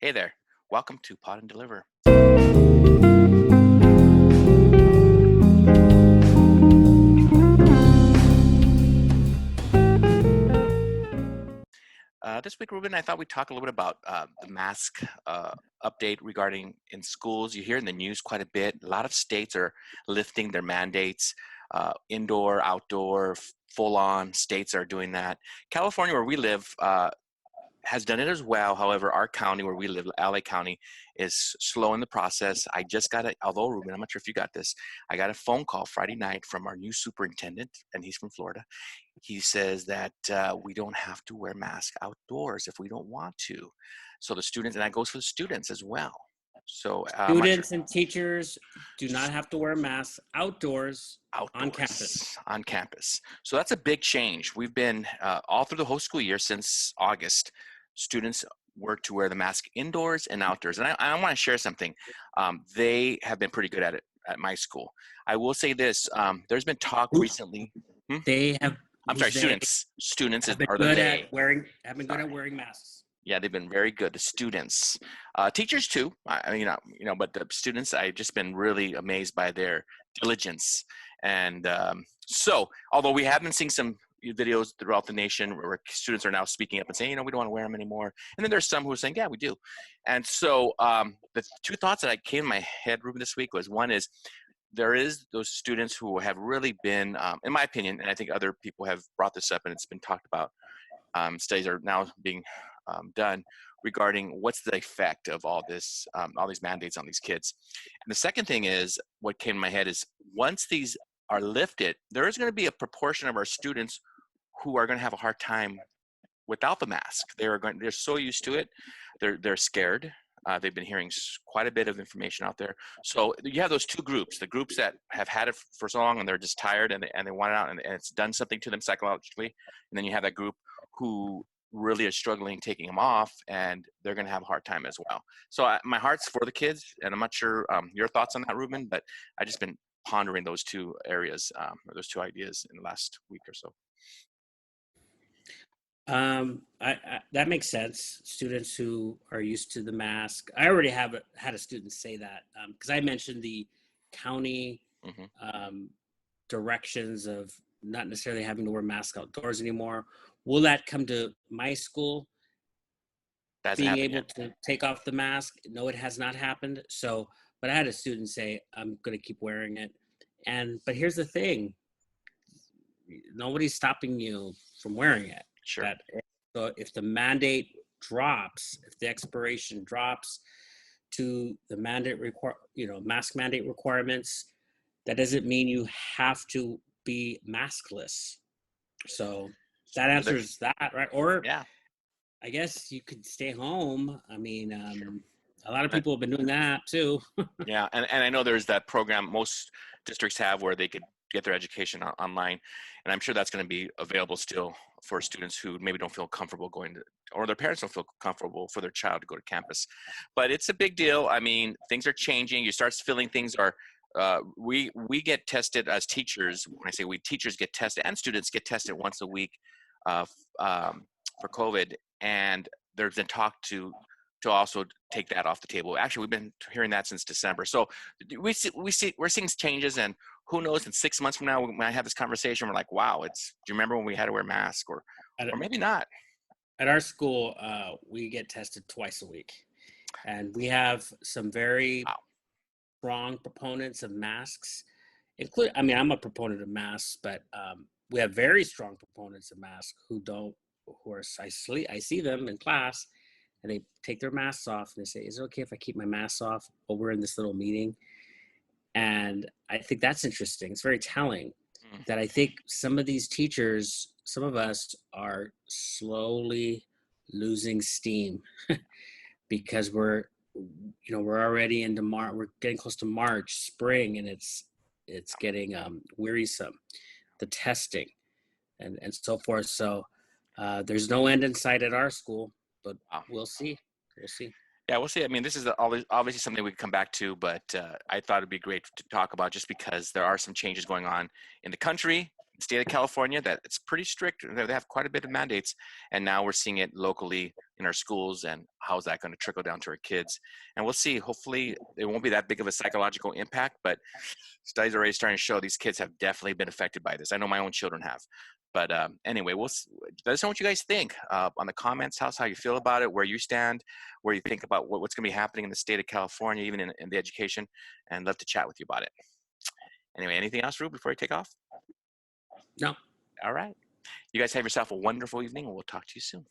Hey there. Welcome to Pod and Deliver. This week, Ruben, I thought we'd talk a little bit about the mask update regarding in schools. You hear in the news quite a bit. A lot of states are lifting their mandates, indoor, outdoor, full on. States are doing that. California, where we live, has done it as well. However, our county where we live, LA County, is slow in the process. I just got although Ruben, I'm not sure if you got this, I got a phone call Friday night from our new superintendent, and he's from Florida. He says that we don't have to wear masks outdoors if we don't want to. So the students, and that goes for the students as well. So I'm not sure. Students and teachers do not have to wear masks outdoors on campus. Outdoors on campus. So that's a big change. We've been all through the whole school year since August. Students were to wear the mask indoors and outdoors. And I want to share something. They have been pretty good at it at my school. I will say this. There's been talk recently. They have. I'm sorry, they students. Students have been are the good they. at wearing. Have been good Sorry. at wearing masks. Yeah, they've been very good. The students, teachers too. But the students, I've just been really amazed by their diligence. And so, although we have been seeing some videos throughout the nation where students are now speaking up and saying, we don't want to wear them anymore. And then there's some who are saying, yeah, we do. And so, the two thoughts that came in my head, Ruben, this week was one is there is those students who have really been, in my opinion, and I think other people have brought this up and it's been talked about. Studies are now being done regarding what's the effect of all these mandates on these kids. And the second thing is what came in my head is once these are lifted, there is going to be a proportion of our students who are going to have a hard time without the mask. They're so used to it, they're scared. They've been hearing quite a bit of information out there. So you have those two groups: the groups that have had it for so long and they're just tired and they want it out and it's done something to them psychologically, and then you have that group who really are struggling taking them off, and they're going to have a hard time as well. So my heart's for the kids, and I'm not sure your thoughts on that, Ruben, but I just been pondering those two areas, or those two ideas in the last week or so. That makes sense. Students who are used to the mask. I already had a student say that because I mentioned the county directions of not necessarily having to wear masks outdoors anymore. Will that come to my school? Being able to take off the mask? No, it has not happened. So, but I had a student say, I'm going to keep wearing it. But here's the thing. Nobody's stopping you from wearing it. Sure. So if the mandate drops, if the expiration drops to the mask mandate requirements, that doesn't mean you have to be maskless. So that answers that, right? Or yeah, I guess you could stay home. I mean, a lot of people have been doing that too. Yeah, and I know there's that program most districts have where they could get their education online, and I'm sure that's going to be available still for students who maybe don't feel comfortable going to, or their parents don't feel comfortable for their child to go to campus. But it's a big deal. I mean, things are changing. You start feeling things are. We get tested as teachers. When I say we, teachers get tested and students get tested once a week for COVID, and there's been talk to also take that off the table. Actually, we've been hearing that since December. So we're seeing changes, and who knows, in 6 months from now, when I have this conversation, we're like, wow, do you remember when we had to wear masks, or maybe not. At our school, we get tested twice a week, and we have some very strong proponents of masks. I'm a proponent of masks, but we have very strong proponents of masks I see them in class, and they take their masks off and they say, is it okay if I keep my mask off while we're in this little meeting? And I think that's interesting. It's very telling that I think some of these teachers, some of us are slowly losing steam because we're already into March, we're getting close to March, spring, and it's getting wearisome, the testing and so forth. So there's no end in sight at our school, but we'll see. Yeah, we'll see. I mean, this is obviously something we can come back to, but I thought it'd be great to talk about just because there are some changes going on in the country, state of California that it's pretty strict. They have quite a bit of mandates, and now we're seeing it locally in our schools. And how's that going to trickle down to our kids? And we'll see. Hopefully, it won't be that big of a psychological impact, but studies are already starting to show these kids have definitely been affected by this. I know my own children have. But anyway, let us know what you guys think on the comments. How you feel about it, where you stand, where you think about what's going to be happening in the state of California, even in the education, and love to chat with you about it. Anyway, anything else, Rue, before I take off? No. All right. You guys have yourself a wonderful evening, and we'll talk to you soon.